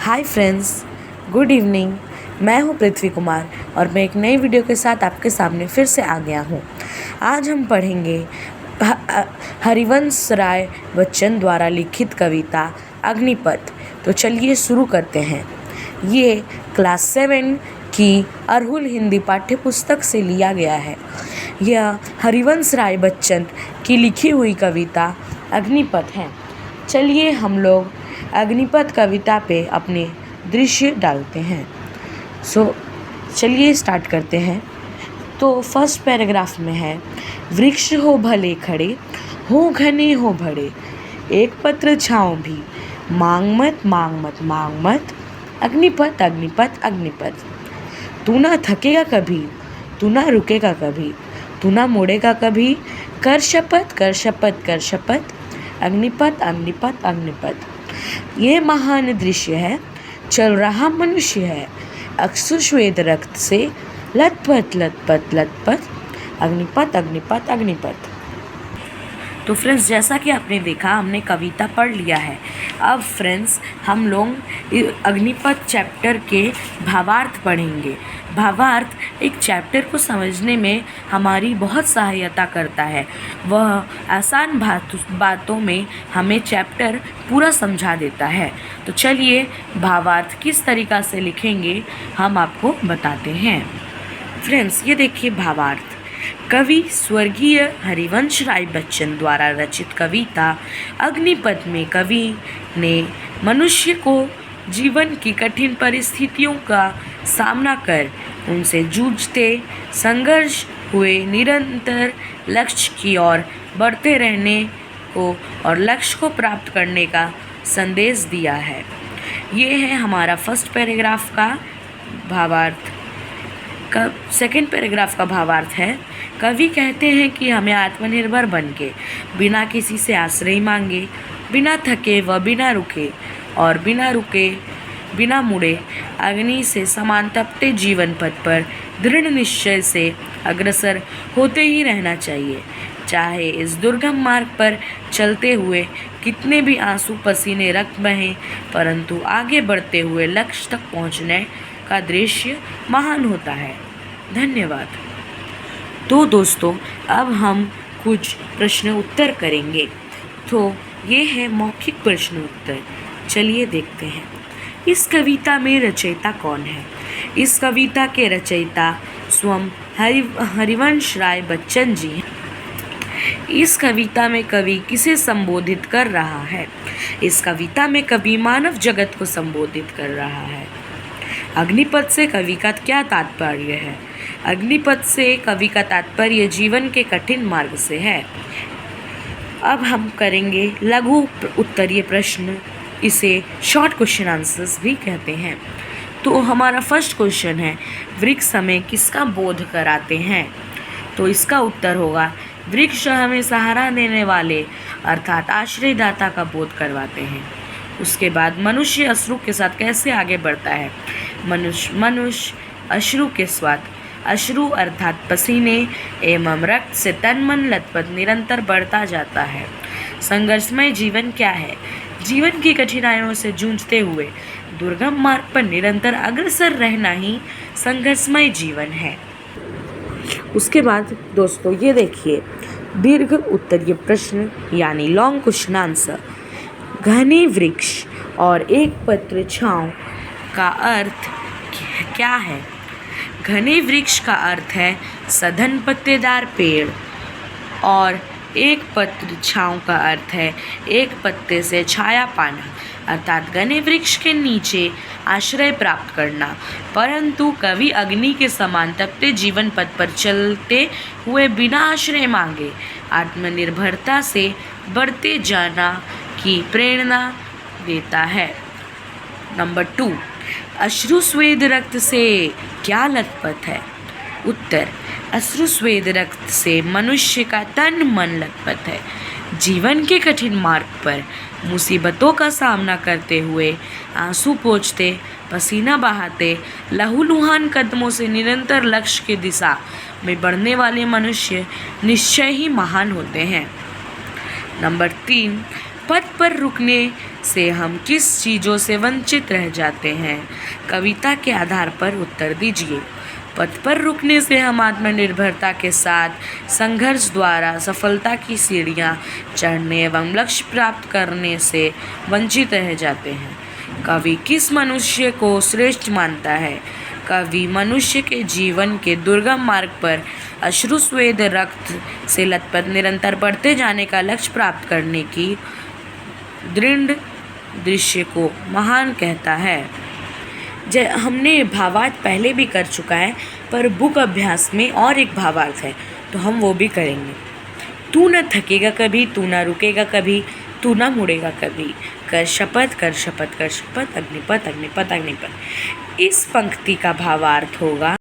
Hi friends, good evening. मैं हूं पृथ्वी कुमार और मैं एक नई वीडियो के साथ आपके सामने फिर से आ गया हूं। आज हम पढ़ेंगे हरिवंश राय बच्चन द्वारा लिखित कविता अग्निपथ। तो चलिए शुरू करते हैं। ये क्लास 7 की अरहुल हिंदी पाठ्य पुस्तक से लिया गया है। यह हरिवंश राय बच्चन की लिखी हुई कविता अग्निपथ है। चलिए हम लोग अग्निपथ कविता पे अपने दृश्य डालते हैं। चलिए स्टार्ट करते हैं। तो फर्स्ट पैराग्राफ में है, वृक्ष हो भले खड़े, हो घने हो बड़े, एक पत्र छाँव भी, मांग मत मांग मत मांग मत, अग्निपथ अग्निपथ अग्निपथ। तू ना थकेगा कभी, तू ना रुकेगा कभी, तू ना मुड़ेगा कभी, कर शपथ कर शपथ कर शपथ, अग्निपथ अग्निपथ अग्निपथ। ये महान दृश्य है, चल रहा मनुष्य है, अश्रु श्वेत रक्त से लथपथ लथपथ लथपथ, अग्निपथ अग्निपथ अग्निपथ। तो फ्रेंड्स, जैसा कि आपने देखा, हमने कविता पढ़ लिया है। अब फ्रेंड्स, हम लोग अग्निपथ चैप्टर के भावार्थ पढ़ेंगे। भावार्थ एक चैप्टर को समझने में हमारी बहुत सहायता करता है। वह आसान बातों में हमें चैप्टर पूरा समझा देता है। तो चलिए भावार्थ किस तरीक़ा से लिखेंगे हम आपको बताते हैं। फ्रेंड्स, ये देखिए भावार्थ। कवि स्वर्गीय हरिवंश राय बच्चन द्वारा रचित कविता अग्निपथ में कवि ने मनुष्य को जीवन की कठिन परिस्थितियों का सामना कर उनसे जूझते संघर्ष हुए निरंतर लक्ष्य की ओर बढ़ते रहने को और लक्ष्य को प्राप्त करने का संदेश दिया है। ये है हमारा फर्स्ट पैराग्राफ का भावार्थ। सेकेंड पैराग्राफ का भावार्थ है, कवि कहते हैं कि हमें आत्मनिर्भर बनके, बिना किसी से आश्रय मांगे, बिना थके व बिना रुके और बिना रुके बिना मुड़े अग्नि से समान तपते जीवन पथ पर दृढ़ निश्चय से अग्रसर होते ही रहना चाहिए। चाहे इस दुर्गम मार्ग पर चलते हुए कितने भी आंसू पसीने रक्त बहें, परंतु आगे बढ़ते हुए लक्ष्य तक पहुंचने का दृश्य महान होता है। धन्यवाद। तो दोस्तों, अब हम कुछ प्रश्न उत्तर करेंगे। तो ये है मौखिक प्रश्न उत्तर। चलिए देखते हैं। इस कविता में रचयिता कौन है? इस कविता के रचयिता स्वयं हरिवंश राय बच्चन जी हैं। इस कविता में कवि किसे संबोधित कर रहा है? इस कविता में कवि मानव जगत को संबोधित कर रहा है। अग्निपथ से कवि का क्या तात्पर्य है? अग्निपथ से कवि का तात्पर्य जीवन के कठिन मार्ग से है। अब हम करेंगे लघु उत्तरीय प्रश्न, इसे शॉर्ट क्वेश्चन आंसर्स भी कहते हैं। तो हमारा फर्स्ट क्वेश्चन है, वृक्ष हमें किसका बोध कराते हैं? तो इसका उत्तर होगा, वृक्ष हमें सहारा देने वाले अर्थात आश्रयदाता का बोध करवाते हैं। उसके बाद मनुष्य अश्रु के साथ कैसे आगे बढ़ता है? मनुष्य अश्रु के साथ, अश्रु अर्थात पसीने एवं रक्त से तन मन लथपथ निरंतर बढ़ता जाता है। संघर्षमय जीवन क्या है? जीवन की कठिनाइयों से जूझते हुए दुर्गम मार्ग पर निरंतर अग्रसर रहना ही संघर्षमय जीवन है। उसके बाद दोस्तों, ये देखिए दीर्घ उत्तरीय प्रश्न यानी लॉन्ग क्वेश्चन आंसर। घने वृक्ष और एक पत्र छाँव का अर्थ क्या है? घने वृक्ष का अर्थ है सघन पत्तेदार पेड़ और एक पत्र छाँव का अर्थ है एक पत्ते से छाया पाना, अर्थात घने वृक्ष के नीचे आश्रय प्राप्त करना। परंतु कवि अग्नि के समान तपते जीवन पथ पर चलते हुए बिना आश्रय मांगे आत्मनिर्भरता से बढ़ते जाना की प्रेरणा देता है। नंबर 2, अश्रु स्वेद रक्त से क्या लथपथ है? उत्तर, अश्रु स्वेद रक्त से मनुष्य का तन मन लथपथ है। जीवन के कठिन मार्ग पर मुसीबतों का सामना करते हुए आंसू पोंछते, पसीना बहाते, लहूलुहान कदमों से निरंतर लक्ष्य की दिशा में बढ़ने वाले मनुष्य निश्चय ही महान होते हैं। नंबर 3, पथ पर रुकने से हम किस चीज़ों से वंचित रह जाते हैं? कविता के आधार पर उत्तर दीजिए। पथ पर रुकने से हम आत्मनिर्भरता के साथ संघर्ष द्वारा सफलता की सीढ़ियाँ चढ़ने एवं लक्ष्य प्राप्त करने से वंचित रह जाते हैं। कवि किस मनुष्य को श्रेष्ठ मानता है? कवि मनुष्य के जीवन के दुर्गम मार्ग पर अश्रुस्वेद रक्त से लथपथ निरंतर बढ़ते जाने का लक्ष्य प्राप्त करने की दृढ़ दृश्य को महान कहता है। हमने भावार्थ पहले भी कर चुका है, पर बुक अभ्यास में और एक भावार्थ है तो हम वो भी करेंगे। तू न थकेगा कभी, तू न रुकेगा कभी, तू न मुड़ेगा कभी, कर शपथ कर शपथ कर शपथ, अग्निपथ अग्निपथ अग्निपथ। इस पंक्ति का भावार्थ होगा